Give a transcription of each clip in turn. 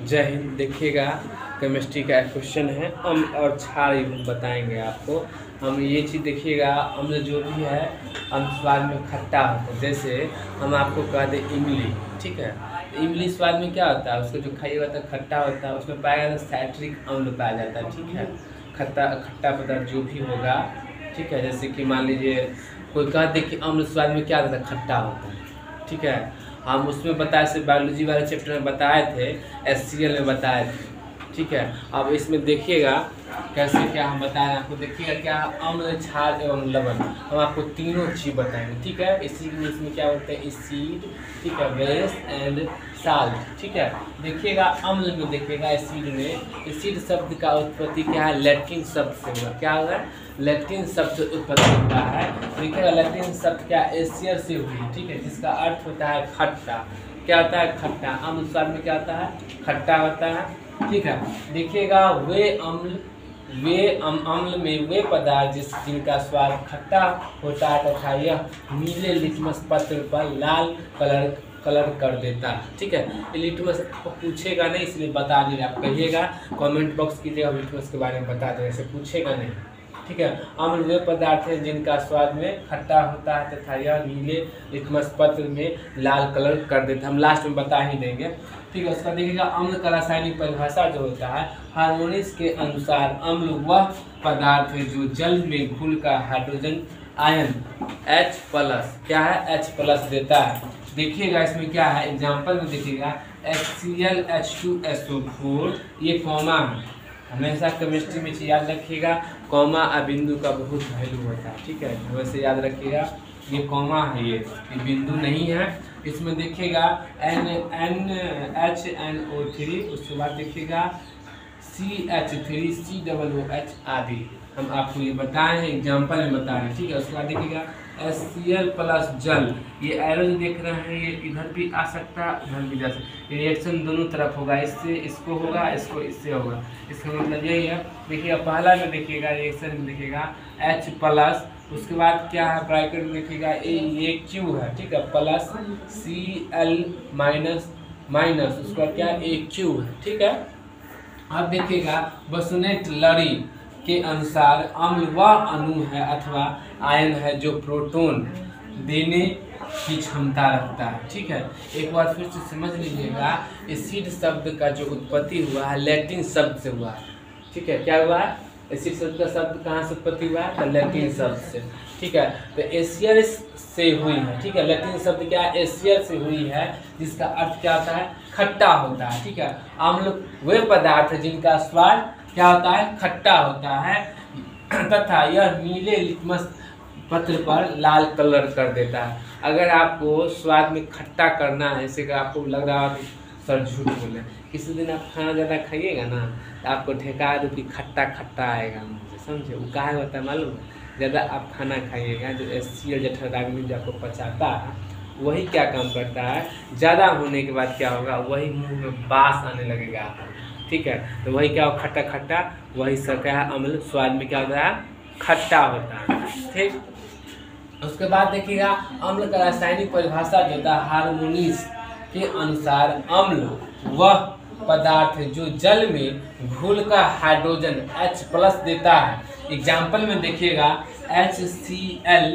जय हिंद। देखिएगा केमिस्ट्री का एक क्वेश्चन है, अम्ल और क्षार बताएंगे आपको। हम ये चीज़ देखिएगा, अम्ल जो भी है अम्ल स्वाद में खट्टा होता है। जैसे हम आपको कह दें इमली, ठीक है, तो इमली स्वाद में क्या होता है, उसको जो खाइएगा तो खट्टा होता है, उसमें पाया जाता है साइट्रिक अम्ल पाया जाता है, ठीक है। खट्टा पदार्थ जो भी होगा, ठीक है। जैसे कि मान लीजिए कोई कह दे कि अम्ल स्वाद में क्या होता है, खट्टा होता है, ठीक है। हम उसमें बताए से बायोलॉजी वाले चैप्टर में बताए थे, HCl में बताए थे, ठीक है। अब इसमें देखिएगा कैसे क्या हम बताएं आपको। देखिएगा क्या अम्ल, क्षार एवं लवण, हम आपको तीनों चीज़ बताएंगे, ठीक है। इसी में क्या बोलते हैं, एसिड, ठीक है, बेस एंड साल्ट, ठीक है। देखिएगा अम्ल में, देखिएगा एसिड में, एसिड शब्द का उत्पत्ति क्या है, लैटिन शब्द से हुआ। क्या हुआ, लैटिन शब्द से उत्पत्ति हुआ है। देखिएगा लैटिन शब्द क्या, एसियर से हुई, ठीक है, जिसका अर्थ होता है खट्टा। क्या होता है, खट्टा। अम्ल स्वाद में क्या होता है, खट्टा होता है, ठीक है। देखिएगा वे अम्ल में वे पदार्थ जिनका स्वाद खट्टा होता है तथा यह नीले लिटमस पत्र पर लाल कलर कर देता है, ठीक है। ये लिटमस को पूछेगा नहीं, इसलिए बता नहीं, आप कहिएगा कमेंट बॉक्स कीजिएगा, लिटमस के बारे में बता दें, ऐसे पूछेगा नहीं, ठीक है। अम्ल वे पदार्थ हैं जिनका स्वाद में खट्टा होता है तथा यह नीले लिटमस पत्र में लाल कलर कर देता है। हम लास्ट में बता ही देंगे, ठीक है। उसका देखिएगा अम्ल का रासायनिक परिभाषा जो होता है, हार्मोनिक्स के अनुसार अम्ल वह पदार्थ है जो जल में घुलकर हाइड्रोजन आयन H+, क्या है, H+ देता है। देखिएगा इसमें क्या है, एग्जाम्पल में देखिएगा HCl H2SO4, ये कॉमा है। हमेशा केमिस्ट्री में याद रखिएगा, कॉमा और बिंदु का बहुत वैल्यू होता है, ठीक है, वैसे याद रखिएगा। ये कॉमा है, ये बिंदु नहीं है। इसमें देखिएगा NHNO3, उसके बाद देखिएगा CH3 COOH आदि, हम आपको ये बताए हैं, एग्जाम्पल में बता रहे हैं, ठीक है। उसके बाद देखिएगा HCl+ जल, ये एरो जो देख रहे हैं ये इधर भी आ सकता है, उधर भी जा सकता है। रिएक्शन दोनों तरफ होगा, इससे इसको होगा, इसको इससे होगा। इसका मतलब यही है। देखिएगा पहला में देखिएगा रिएक्शन में देखिएगा H+, उसके बाद क्या है, ब्रैकेट में देखिएगा ये Q है, ठीक है, प्लस Cl माइनस, उसके बाद क्या AQ है, ठीक है। अब देखिएगा बसुनेट लड़ी के अनुसार अम्ल वह अणु है अथवा आयन है जो प्रोटॉन देने की क्षमता रखता है, ठीक है। एक बार फिर से समझ लीजिएगा, एसिड शब्द का जो उत्पत्ति हुआ है लैटिन शब्द से हुआ है, ठीक है। क्या हुआ है, एसिड शब्द का शब्द कहाँ से उत्पत्ति हुआ है, लैटिन शब्द से, ठीक है। तो एसियर से हुई है, ठीक है। लैटिन शब्द क्या है, एसियर से हुई है, जिसका अर्थ क्या होता है, खट्टा होता है, ठीक है। अम्ल वे पदार्थ जिनका स्वाद क्या होता है, खट्टा होता है तथा यह नीले लिटमस पत्र पर लाल कलर कर देता है। अगर आपको स्वाद में खट्टा करना है, जैसे कि आपको लग रहा है सर झूठ बोले, किसी दिन आप खाना ज़्यादा खाइएगा ना तो आपको ठेका दो कि खट्टा खट्टा आएगा मुँह से, समझे। वो काहे होता है मालूम है, ज़्यादा आप खाना खाइएगा, जो HCl जठराग्नि जो आपको पचाता है वही क्या काम करता है, ज़्यादा होने के बाद क्या होगा, वही मुँह में बास आने लगेगा आपको, ठीक है। तो वही क्या हो, खट्टा खट्टा, वही सब क्या है, अम्ल स्वाद में क्या होता है, खट्टा होता है, ठीक। उसके बाद देखिएगा अम्ल का रासायनिक परिभाषा जो होता है, हार्मोनिक्स के अनुसार अम्ल वह पदार्थ जो जल में घुलकर हाइड्रोजन H+ देता है। एग्जाम्पल में देखिएगा HCl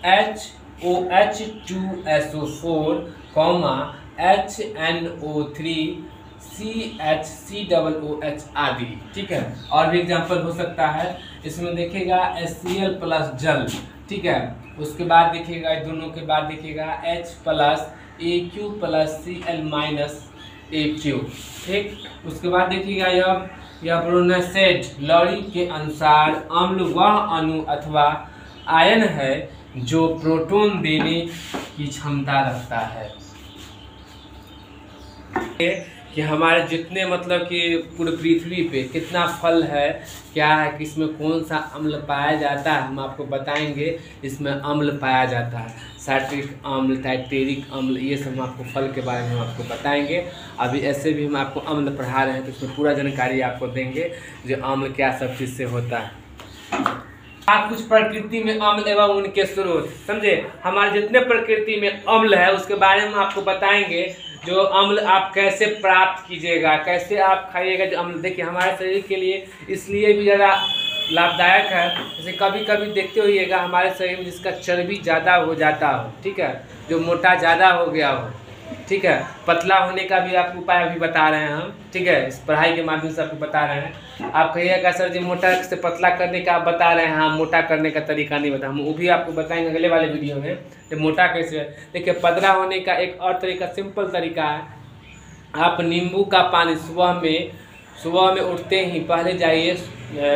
HOH2SO4, HNO3 CH3COOH आदि, ठीक है। और भी एग्जाम्पल हो सकता है। इसमें देखिएगा HCl+ जल, ठीक है। उसके बाद देखिएगा दोनों के बाद देखिएगा H+ AQ+ Cl- AQ, ठीक। उसके बाद देखिएगा यह ब्रोनेसेट लड़ी के अनुसार अम्ल वह अणु अथवा आयन है जो प्रोटॉन देने की क्षमता रखता है। कि हमारे जितने मतलब कि पूरी पृथ्वी पे कितना फल है, क्या है, किसमें कौन सा अम्ल पाया जाता है, हम आपको बताएंगे। इसमें अम्ल पाया जाता है, साइट्रिक अम्ल, टाइटेरिक अम्ल, ये सब हम आपको फल के बारे में हम आपको बताएंगे। अभी ऐसे भी हम आपको अम्ल पढ़ा रहे हैं तो इसमें पूरा जानकारी आपको देंगे, जो अम्ल क्या सब चीज़ से होता है। कुछ प्रकृति में अम्ल एवं उनके स्रोत, समझे। हमारे जितने प्रकृति में अम्ल है उसके बारे में आपको बताएंगे। जो अम्ल आप कैसे प्राप्त कीजिएगा, कैसे आप खाइएगा जो अम्ल, देखिए हमारे शरीर के लिए इसलिए भी ज़्यादा लाभदायक है। जैसे कभी कभी देखते होइएगा हमारे शरीर में जिसका चर्बी ज़्यादा हो जाता हो, ठीक है, जो मोटा ज़्यादा हो गया हो, ठीक है, पतला होने का भी आपको उपाय अभी बता रहे हैं हम, ठीक है, इस पढ़ाई के माध्यम से आपको बता रहे हैं। आप कहिएगा सर जी मोटा से पतला करने का आप बता रहे हैं, हाँ मोटा करने का तरीका नहीं बता, हम वो भी आपको बताएंगे अगले वाले वीडियो में कि मोटा कैसे है। देखिए पतला होने का एक और तरीका, सिंपल तरीका है, आप नींबू का पानी सुबह में उठते ही पहले जाइए,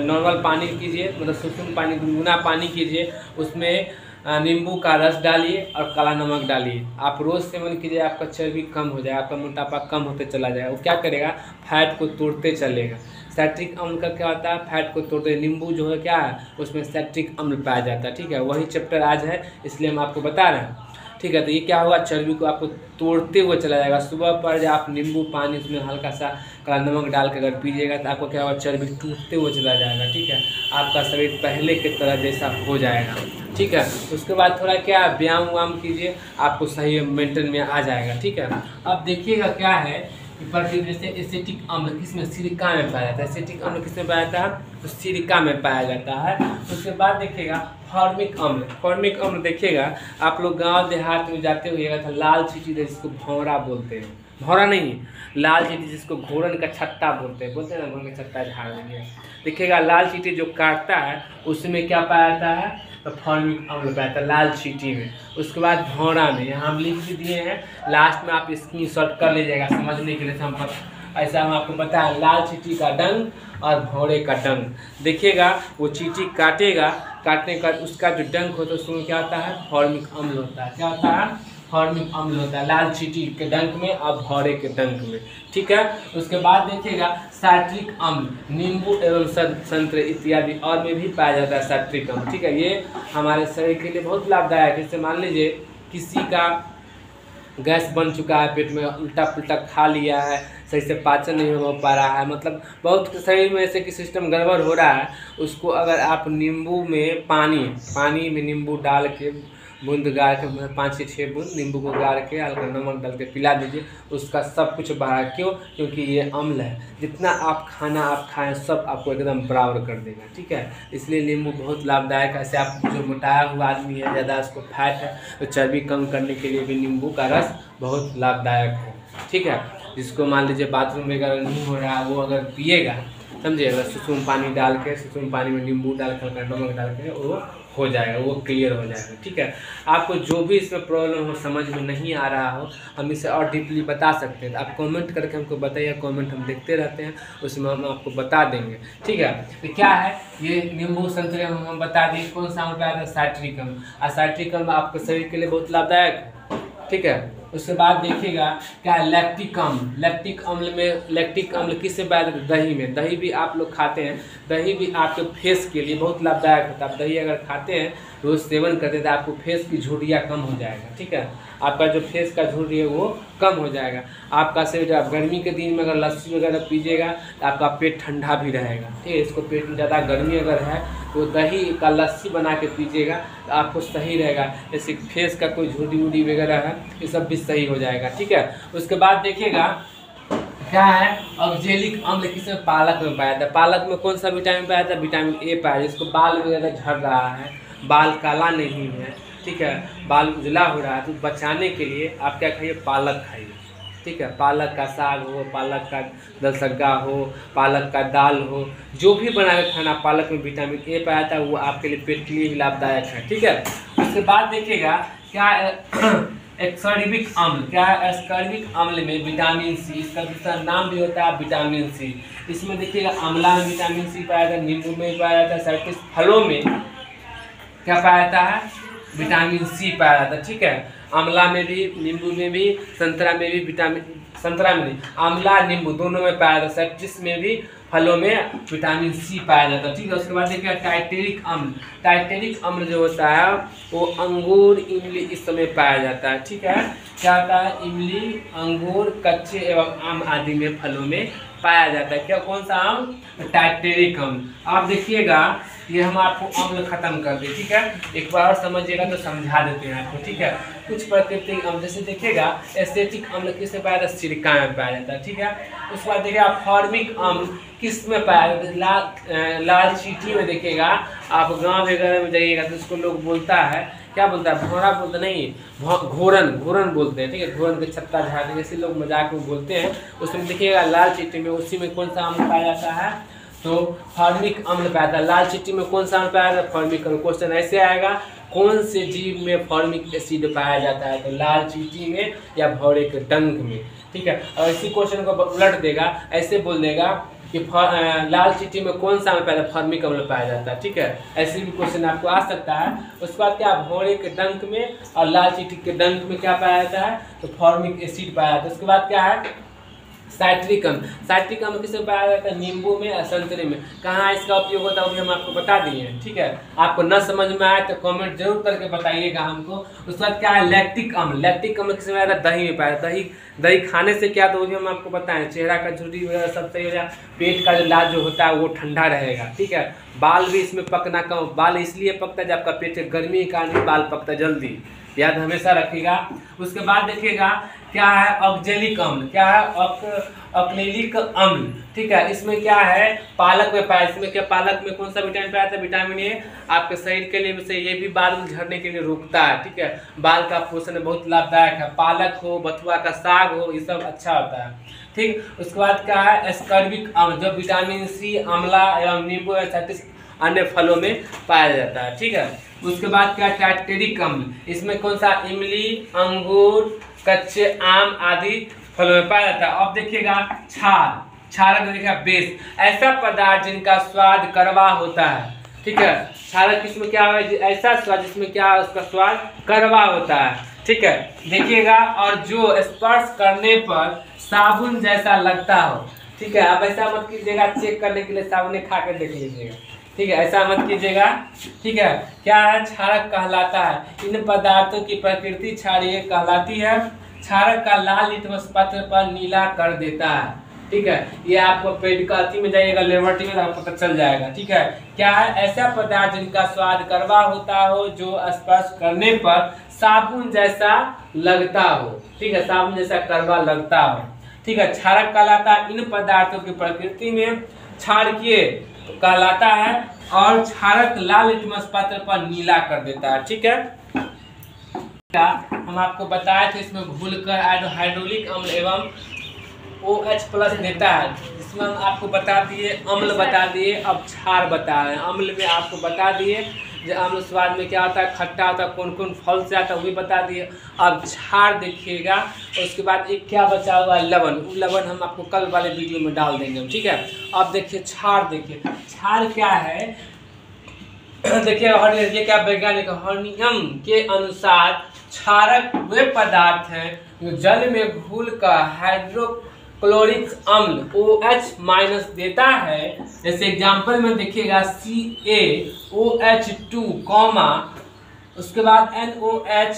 नॉर्मल पानी कीजिए, मतलब सुसुम पानी, गुनगुना पानी कीजिए, उसमें नींबू का रस डालिए और काला नमक डालिए। आप रोज़ सेवन कीजिए, आपका चर्बी कम हो जाएगा, आपका मोटापा कम होते चला जाएगा। वो क्या करेगा, फैट को तोड़ते चलेगा। सैट्रिक अम्ल का क्या होता है, फैट को तोड़ते, नींबू जो है क्या है उसमें सैट्रिक अम्ल पाया जाता है, ठीक है, वही चैप्टर आज है इसलिए हम आपको बता रहे हैं, ठीक है। तो ये क्या होगा, चर्बी को आपको तोड़ते हुए चला जाएगा। सुबह पर जब आप नींबू पानी उसमें हल्का सा काला नमक डाल के अगर पीजिएगा तो आपको क्या होगा, चर्बी टूटते हुए चला जाएगा, ठीक है, आपका शरीर पहले की तरह जैसा हो जाएगा, ठीक है। उसके बाद थोड़ा क्या व्यायाम व्याम कीजिए, आपको सही मेंटेन में आ जाएगा, ठीक है। अब देखिएगा क्या है कि प्रतिदिन जैसे एसिटिक अम्ल किसमें, सिलिका में पाया जाता है। एसिटिक अम्ल किसमें पाया जाता है, तो सिलिका में पाया जाता है। उसके बाद देखिएगा फॉर्मिक अम्ल, फॉर्मिक अम्ल देखिएगा आप लोग गांव देहात में जाते हुएगा तो लाल चीटी जिसको भौरा बोलते हैं, भौरा नहीं लाल चीटी जिसको घोरन का छत्ता बोलते हैं ना, घोरन का छत्ता झाड़ देंगे, देखिएगा लाल चीटी जो काटता है उसमें क्या पाया जाता है, तो फॉर्मिक अम्ल पाया जाता है लाल चीटी में। उसके बाद भौरा में, यहाँ हम लिख भी दिए हैं, लास्ट में आप स्क्रीनशॉट कर लीजिएगा समझने के लिए। हम ऐसा हम आपको बताएं, लाल चीटी का डंक और भौरे का डंक। देखिएगा वो चीटी काटेगा, काटने का उसका जो डंक होता है उसमें क्या होता है, फॉर्मिक अम्ल होता है। क्या होता है, फॉर्मिक अम्ल होता है लाल चीटी के डंक में और भौरे के डंक में, ठीक है। उसके बाद देखिएगा सैट्रिक अम्ल, नींबू एवं संतरे इत्यादि और में भी पाया जाता है सैट्रिक अम्ल, ठीक है। ये हमारे शरीर के लिए बहुत लाभदायक है। जैसे मान लीजिए किसी का गैस बन चुका है, पेट में उल्टा पुल्टा खा लिया है, सही से पाचन नहीं हो पा रहा है, मतलब बहुत शरीर में ऐसे कि सिस्टम गड़बड़ हो रहा है, उसको अगर आप नींबू में पानी में नींबू डाल के बूंद गाड़ के, 5 से 6 बूंद नींबू को गाड़ के हल्का नमक डाल के पिला दीजिए, उसका सब कुछ बाहर। क्यों, क्योंकि ये अम्ल है, जितना आप खाना आप खाएं सब आपको एकदम बराबर कर देगा, ठीक है। इसलिए नींबू बहुत लाभदायक है। ऐसे आप जो मोटाया हुआ आदमी है, ज़्यादा उसको फैट है, तो चर्बी कम करने के लिए भी नींबू का रस बहुत लाभदायक है, ठीक है। जिसको मान लीजिए बाथरूम वगैरह नहीं हो रहा है, वो अगर पिएगा, समझिए, अगर सुसुम पानी डाल के, सुसुम पानी में नींबू डाल के हल्का नमक डाल के, वो हो जाएगा, वो क्लियर हो जाएगा, ठीक है। आपको जो भी इसमें प्रॉब्लम हो, समझ में नहीं आ रहा हो, हम इसे और डीपली बता सकते हैं, तो आप कमेंट करके हमको बताइए, कमेंट हम देखते रहते हैं, उसमें हम आपको बता देंगे, ठीक है। तो क्या है ये नींबू संतरे हम बता दिए, कौन सा अम्ल पाया था, सैट्रिक अम्ल। और सैट्रिक अम्ल आपके शरीर के लिए बहुत लाभदायक है, ठीक है। उसके बाद देखिएगा क्या है, लैक्टिक अम्ल। लैक्टिक अम्ल किससे पाया जाता है, दही में। दही भी आप लोग खाते हैं, दही भी आपके फेस के लिए बहुत लाभदायक होता है। आप दही अगर खाते हैं, रोज सेवन करते हैं, तो आपको फेस की झुर्रियाँ कम हो जाएगा, ठीक है। आपका जो फेस का झुर्री है वो कम हो जाएगा। आपका शरीर, आप गर्मी के दिन में अगर लस्सी वगैरह पीजिएगा तो आपका पेट ठंडा भी रहेगा, ठीक है। इसको पेट में ज़्यादा गर्मी अगर है तो दही का लस्सी बना के पीजिएगा तो आपको सही रहेगा। जैसे फेस का कोई झुर्री उड़ी वगैरह है, ये सब भी सही हो जाएगा, ठीक है। उसके बाद देखिएगा क्या है, ऑक्जेलिक अम्ल किसमें, पालक में पाया जाता है। पालक में कौन सा विटामिन पाया जाता है, विटामिन ए पाया जाता है। जिसको बाल वगैरह झड़ रहा है, बाल काला नहीं है, ठीक है, बाल उजला हो रहा है, तो बचाने के लिए आप क्या खाइए, पालक खाइए, ठीक है। पालक का साग हो, पालक का दलसग्गा हो, पालक का दाल हो, जो भी बना के खाना, पालक में विटामिन ए पाया जाता है, वो आपके लिए पेट के लिए ही लाभदायक है, ठीक है। उसके बाद देखिएगा क्या एस्कॉर्बिक अम्ल। क्या है, एस्कॉर्बिक अम्ल में विटामिन सी, इसका दूसरा नाम भी होता है विटामिन सी। इसमें देखिएगा आंवला में विटामिन सी पाया जाता है, नींबू में पाया जाता है, साइट्रस फलों में क्या पाया जाता है, विटामिन सी पाया जाता है, ठीक है। आंवला में भी, नींबू में भी, संतरा में भी विटामिन, संतरा में नहीं, आंवला नींबू दोनों में पाया जाता है, साइट्रस में भी, फलों में विटामिन सी पाया जाता है, ठीक है। उसके बाद देखिए टाइटेरिक अम्ल। टाइटेरिक अम्ल जो होता है वो अंगूर, इमली इस समय पाया जाता है, ठीक है। क्या होता है, इमली, अंगूर, कच्चे एवं आम आदि में, फलों में पाया जाता है। क्या कौन सा अम्ल? टार्टेरिक अम्ल। आप देखिएगा ये हम आपको अम्ल खत्म कर दे, ठीक है, एक बार और समझिएगा तो समझा देते हैं आपको, ठीक है। कुछ प्राकृतिक अम्ल जैसे देखिएगा एसिटिक अम्ल किस में पाया जाता है? सिलिका में पाया जाता है, ठीक है। उसके बाद देखिएगा फॉर्मिक अम्ल किस में पाया जाता है? लाल चींटी में। देखिएगा आप गाँव वगैरह में जाइएगा तो उसको लोग बोलता है, क्या बोलता है? भौरा बोलते नहीं, घोरन, घोरन बोलते हैं, ठीक है। घोरन के छत्ता झाड़ने जैसे लोग मजाक में बोलते हैं। उसमें देखिएगा लाल चींटी में, उसी में कौन सा अम्ल पाया जाता है? तो फॉर्मिक अम्ल पाया जाता है। लाल चींटी में कौन सा अम्ल पाया जाता है? फॉर्मिक अम्ल। क्वेश्चन ऐसे आएगा, कौन से जीव में फॉर्मिक एसिड पाया जाता है? तो लाल चींटी में या भौरे के डंक में, ठीक है। और इसी क्वेश्चन को उलट देगा, ऐसे बोल देगा कि लाल चींटी में कौन सा अम्ल पाया जाता है? फॉर्मिक अम्ल पाया जाता है, ठीक है। ऐसे भी क्वेश्चन आपको आ सकता है। उसके बाद क्या? भौरे के डंक में और लाल चींटी के डंक में क्या पाया जाता है? तो फॉर्मिक एसिड पाया जाता है। उसके बाद क्या है? साइट्रिक अम्ल। साइट्रिक अम्ल किसमें पाया जाता है? नींबू में या संतरे में। कहाँ इसका उपयोग होता है वो भी हम आपको बता दिए हैं, ठीक है। आपको न समझ में आए तो कमेंट जरूर करके बताइएगा हमको। उसके बाद क्या है? लैक्टिक अम्ल। लैक्टिक अम्ल किसमें आया था? दही में पाया। दही खाने से क्या, तो वो भी हम आपको बताएं, चेहरा का झुर्री वगैरह सब सही हो जाए, पेट का जो लाज जो होता है वो ठंडा रहेगा, ठीक है। बाल भी इसमें पकना कम, बाल इसलिए पकता है जब आपका पेट गर्मी के कारण बाल पकता जल्दी, याद हमेशा रखिएगा। उसके बाद देखिएगा क्या है? ऑक्जेलिक अम्ल। क्या है? ऑक्जेलिक अम्ल, ठीक है। इसमें क्या है? पालक में पाया। इसमें क्या? पालक में कौन सा विटामिन पाया था? Vitamin A. आपके शरीर के लिए से ये भी बाल झड़ने के लिए रोकता है, ठीक है। बाल का पोषण बहुत लाभदायक है। पालक हो, बथुआ का साग हो, ये सब अच्छा होता है, ठीक। उसके बाद क्या है? एस्कॉर्बिक अम्ल, जो विटामिन सी, आंवला एवं नींबू अन्य फलों में पाया जाता है, ठीक है। उसके बाद क्या? टार्टेरिक अम्ल। इसमें कौन सा? इमली, अंगूर, कच्चे आम आदि फलों में पाया जाता है। अब देखिएगा क्षार। क्षारक देखिएगा बेस, ऐसा पदार्थ जिनका स्वाद कड़वा होता है, ठीक है। क्षारक किसमें क्या है? ऐसा स्वाद जिसमें क्या, उसका स्वाद कड़वा होता है, ठीक है। देखिएगा और जो स्पर्श करने पर साबुन जैसा लगता हो, ठीक है। अब ऐसा मत कीजिएगा, चेक करने के लिए साबुन खा कर देख लीजिएगा, ठीक है, ऐसा मत कीजिएगा, ठीक है। क्या है? क्षारक कहलाता है। इन पदार्थों की प्रकृति क्षारीय कहलाती है। क्षारक का लाल लिटमस पत्र पर नीला कर देता है, ठीक है। ये आपको पेडिकल में जाइएगा, लेबोरेटरी में आपको पता चल जाएगा, ठीक है। क्या है? ऐसा पदार्थ जिनका स्वाद कड़वा होता हो, जो स्पर्श करने पर साबुन जैसा लगता हो, ठीक है, साबुन जैसा कड़वा लगता हो, ठीक है। क्षारक कहलाता है। इन पदार्थों की प्रकृति में क्षारकीय कहलाता है और क्षारक लाल लिटमस पत्र पर नीला कर देता है, ठीक है। हम आपको बताए थे इसमें घुलकर हाइड्रोलिक अम्ल एवं OH+ देता है, जिसमें हम आपको बता दिए अम्ल बता दिए। अब क्षार बता रहे हैं। अम्ल में आपको बता दिए जो अम्ल स्वाद में क्या होता है, खट्टा होता है, कौन कौन फल से आता है वो भी बता दिए। अब क्षार देखिएगा। उसके बाद एक क्या बचा हुआ है? लवण। वो लवण हम आपको कल वाले वीडियो में डाल देंगे, ठीक है। अब देखिए क्षार। देखिए क्षार क्या है? देखिए ये क्या वैज्ञानिक हर्नियम के अनुसार क्षारक वे पदार्थ हैं जो जल में घुलकर हाइड्रोक्लोरिक अम्ल OH- देता है। जैसे एग्जांपल में देखिएगा CaOH2, उसके बाद NOH,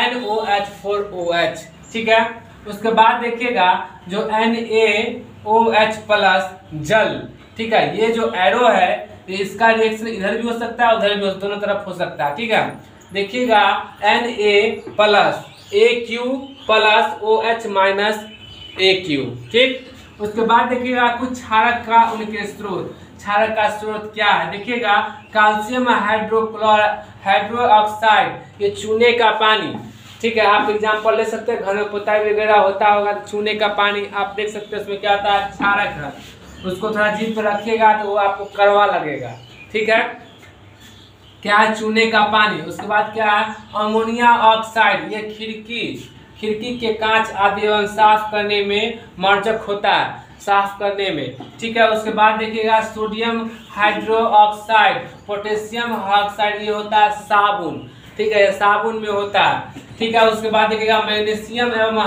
NOH4OH, ठीक है। उसके बाद देखिएगा जो NaOH+ जल, ठीक है। ये जो एरो है इसका रिएक्शन इधर भी हो सकता है, उधर भी दोनों तरफ हो सकता है, ठीक है। देखिएगा Na+ Aq+ OH- Aq, ठीक। उसके बाद देखिएगा कुछ क्षारक का उनके स्रोत। क्षारक का स्रोत क्या है? देखिएगा कैल्शियम हाइड्रोक्साइड, ये चूने का पानी, ठीक है। आप एग्जाम्पल ले सकते हैं, घर में पुताई वगैरह होता होगा तो चूने का पानी आप देख सकते हैं, उसमें क्या होता है? क्षारक है। उसको थोड़ा जीभ पे रखिएगा तो वो आपको कड़वा लगेगा, ठीक है। क्या है? चूने का पानी। उसके बाद क्या है? अमोनिया ऑक्साइड, ये खिड़की के कांच आदि एवं साफ करने में मार्जक होता है, साफ करने में, ठीक है। उसके बाद देखिएगा सोडियम हाइड्रोक्साइड, पोटेशियम ऑक्साइड, ये होता है साबुन, ठीक है, साबुन में होता है, ठीक है। उसके बाद देखिएगा मैग्नीशियम एवं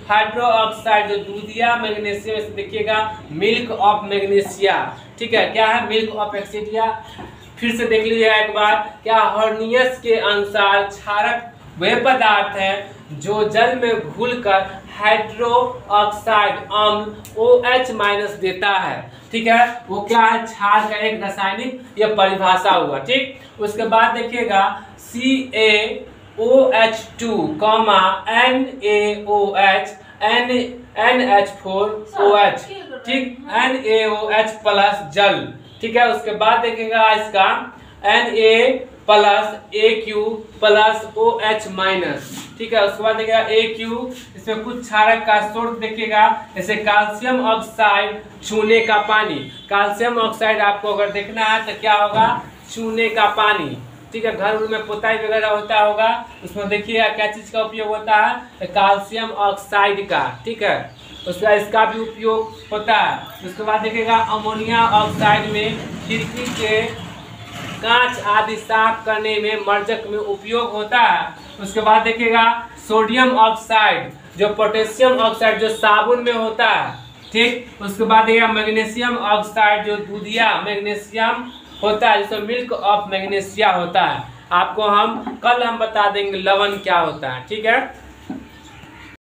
हाइड्रोक्साइड, जो दूधिया मैग्नीशियम, देखिएगा मिल्क ऑफ मैग्नीशिया, ठीक है। क्या है? मिल्क ऑफ एक्सीडिया। फिर से देख लीजिए एक बार। क्या? हर्नियस के अनुसार क्षारक वे पदार्थ हैं जो जल में घुलकर हाइड्रो ऑक्साइड अम्ल OH माइनस देता है। ठीक है, वो क्या है, क्षार का एक रासायनिक ये परिभाषा हुआ। ठीक, उसके बाद देखिएगा CaOH2, NaOH NH4OH, ठीक, NaOH प्लस जल। ठीक है, उसके बाद देखिएगा इसका Na plus AQ plus OH minus. ठीक है, उसके बाद देखिएगा AQ, इसमें कुछ क्षारक का स्रोत देखिएगा, जैसे कैल्शियम ऑक्साइड, चूने का पानी। कैल्शियम ऑक्साइड आपको अगर देखना है तो क्या होगा, चूने का पानी। ठीक है, घर में पुताई वगैरह होता होगा, उसमें देखिएगा क्या चीज का उपयोग होता है, कैल्शियम ऑक्साइड का। ठीक है, उसका इसका भी उपयोग होता है। उसके बाद देखिएगा अमोनिया ऑक्साइड में खिड़की के कांच आदि साफ करने में मर्जक में उपयोग होता है। उसके बाद देखिएगा सोडियम ऑक्साइड, जो पोटेशियम ऑक्साइड जो साबुन में होता है। ठीक, उसके बाद देखिएगा मैग्नीशियम ऑक्साइड, जो दूधिया मैग्नीशियम होता है, जिसमें मिल्क ऑफ मैग्नीशिया होता है। आपको हम कल बता देंगे लवण क्या होता है। ठीक है।